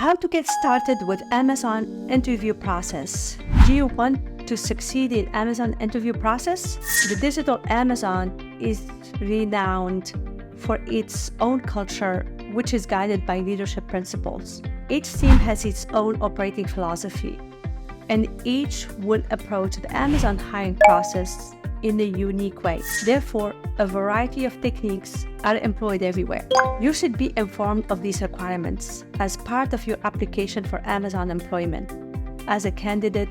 How to get started with Amazon interview process. Do you want to succeed in Amazon interview process? The digital Amazon is renowned for its own culture, which is guided by leadership principles. Each team has its own operating philosophy, and each will approach the Amazon hiring process in a unique way. Therefore, a variety of techniques are employed everywhere. You should be informed of these requirements as part of your application for Amazon employment as a candidate,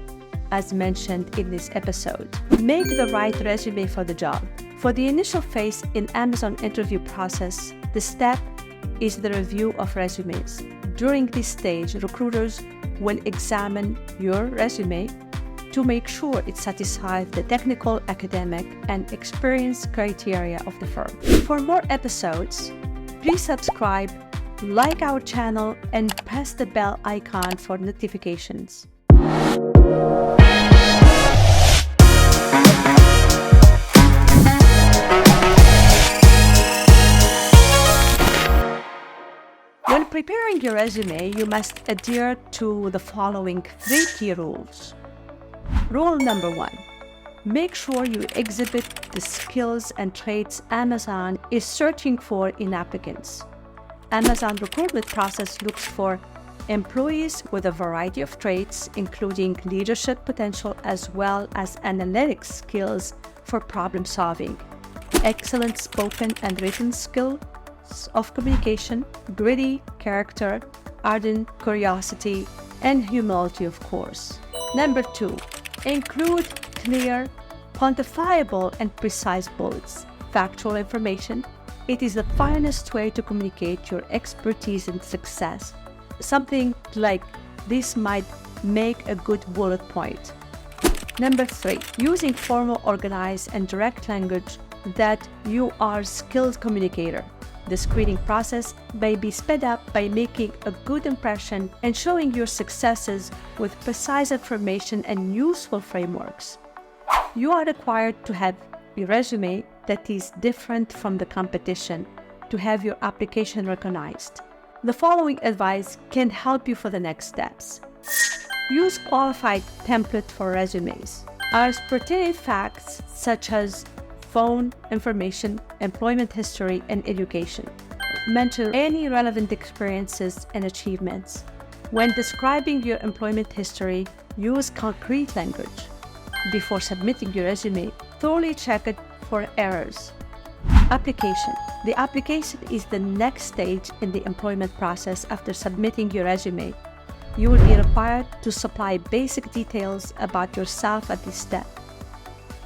as mentioned in this episode. Make the right resume for the job. For the initial phase in Amazon interview process, the step is the review of resumes. During this stage, recruiters will examine your resume to make sure it satisfies the technical, academic, and experience criteria of the firm. For more episodes, please subscribe, like our channel, and press the bell icon for notifications. When preparing your resume, you must adhere to the following 3 key rules. Rule number 1. Make sure you exhibit the skills and traits Amazon is searching for in applicants. Amazon recruitment process looks for employees with a variety of traits, including leadership potential as well as analytics skills for problem solving, excellent spoken and written skills of communication, gritty character, ardent curiosity, and humility, of course. Number 2, include clear, quantifiable, and precise bullets. Factual information. It is the finest way to communicate your expertise and success. Something like this might make a good bullet point. Number 3, using formal, organized, and direct language that you are a skilled communicator. The screening process may be sped up by making a good impression and showing your successes with precise information and useful frameworks. You are required to have a resume that is different from the competition to have your application recognized. The following advice can help you for the next steps. Use qualified template for resumes. As pertinent facts such as phone information, employment history, and education. Mention any relevant experiences and achievements. When describing your employment history, use concrete language. Before submitting your resume, thoroughly check it for errors. Application. The application is the next stage in the employment process after submitting your resume. You will be required to supply basic details about yourself at this step,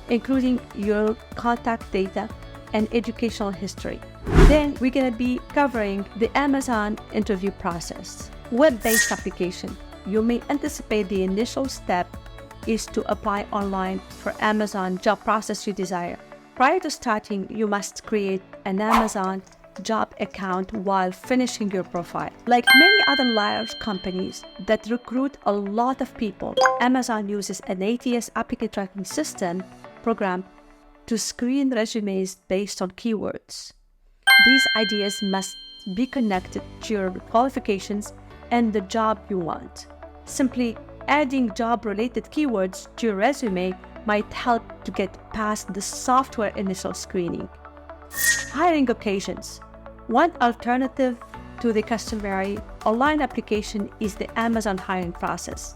including your contact data and educational history. Then we're going to be covering the Amazon interview process. Web-based application. You may anticipate the initial step is to apply online for Amazon job process you desire. Prior to starting, you must create an Amazon job account while finishing your profile. Like many other large companies that recruit a lot of people, Amazon uses an ATS applicant tracking system program to screen resumes based on keywords. These ideas must be connected to your qualifications and the job you want. Simply adding job-related keywords to your resume might help to get past the software initial screening. Hiring occasions. One alternative to the customary online application is the Amazon hiring process.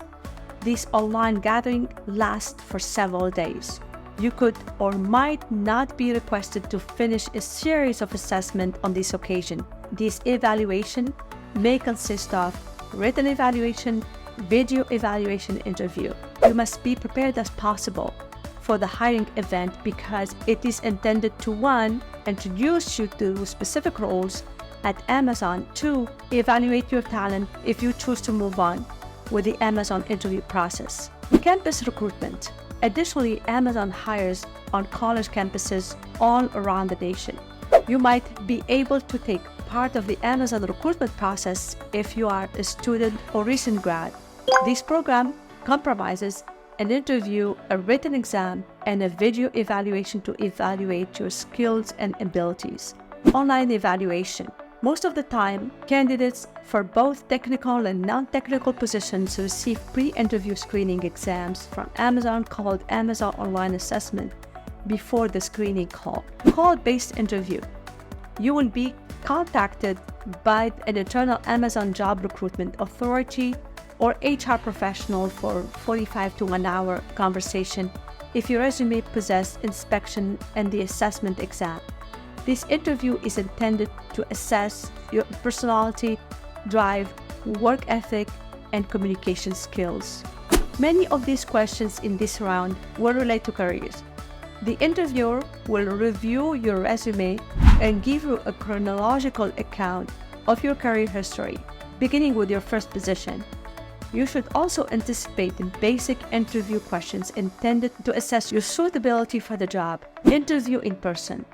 This online gathering lasts for several days. You could or might not be requested to finish a series of assessments on this occasion. This evaluation may consist of written evaluation, video evaluation, interview. You must be prepared as possible for the hiring event because it is intended to 1. Introduce you to specific roles at Amazon, 2. Evaluate your talent if you choose to move on with the Amazon interview process. Campus recruitment. Additionally, Amazon hires on college campuses all around the nation. You might be able to take part of the Amazon recruitment process if you are a student or recent grad. This program comprises an interview, a written exam, and a video evaluation to evaluate your skills and abilities. Online evaluation. Most of the time, candidates for both technical and non-technical positions receive pre-interview screening exams from Amazon called Amazon Online Assessment before the screening call. Call-based interview. You will be contacted by an internal Amazon job recruitment authority or HR professional for 45 to 1 hour conversation if your resume possesses inspection and the assessment exam. This interview is intended to assess your personality, drive, work ethic, and communication skills. Many of these questions in this round will relate to careers. The interviewer will review your resume and give you a chronological account of your career history, beginning with your first position. You should also anticipate the basic interview questions intended to assess your suitability for the job. Interview in person.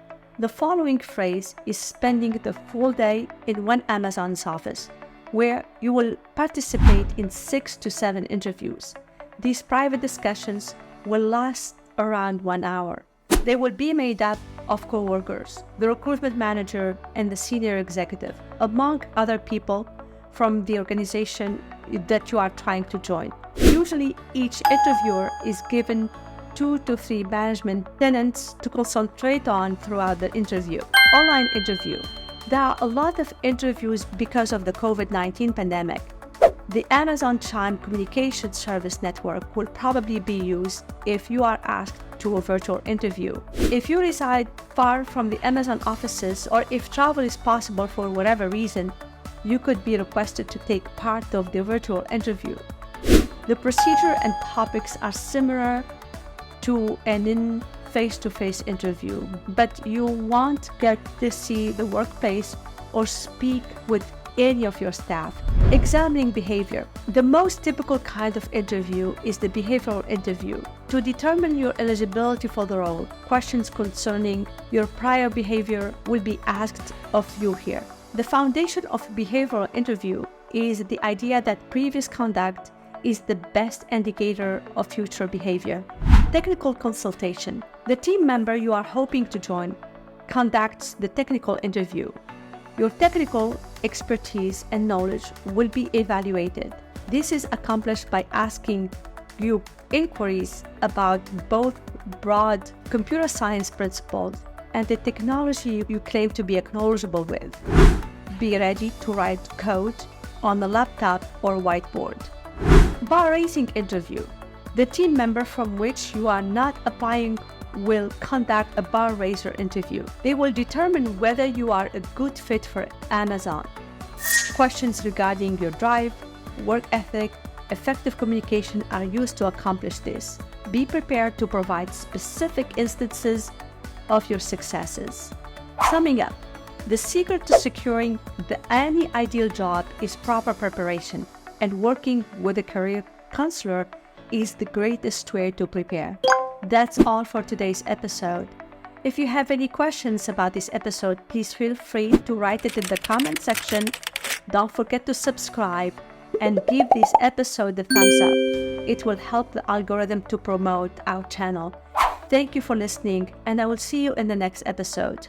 The following phrase is spending the full day in one Amazon's office, where you will participate in 6 to 7 interviews. These private discussions will last around 1 hour. They will be made up of co-workers, the recruitment manager, and the senior executive, among other people from the organization that you are trying to join. Usually, each interviewer is given 2 to 3 management tenets to concentrate on throughout the interview. Online interview. There are a lot of interviews because of the COVID-19 pandemic. The Amazon Chime Communication Service Network will probably be used if you are asked to a virtual interview. If you reside far from the Amazon offices or if travel is possible for whatever reason, you could be requested to take part of the virtual interview. The procedure and topics are similar to an face-to-face interview, but you won't get to see the workplace or speak with any of your staff. Examining behavior. The most typical kind of interview is the behavioral interview. To determine your eligibility for the role, questions concerning your prior behavior will be asked of you here. The foundation of behavioral interview is the idea that previous conduct is the best indicator of future behavior. Technical consultation. The team member you are hoping to join conducts the technical interview. Your technical expertise and knowledge will be evaluated. This is accomplished by asking you inquiries about both broad computer science principles and the technology you claim to be knowledgeable with. Be ready to write code on the laptop or whiteboard. Bar raising interview. The team member from which you are not applying will conduct a bar raiser interview. They will determine whether you are a good fit for Amazon. Questions regarding your drive, work ethic, effective communication are used to accomplish this. Be prepared to provide specific instances of your successes. Summing up, the secret to securing any ideal job is proper preparation, and working with a career counselor is the greatest way to prepare. That's all for today's episode. If you have any questions about this episode, please feel free to write it in the comment section. Don't forget to subscribe and give this episode a thumbs up. It will help the algorithm to promote our channel. Thank you for listening, and I will see you in the next episode.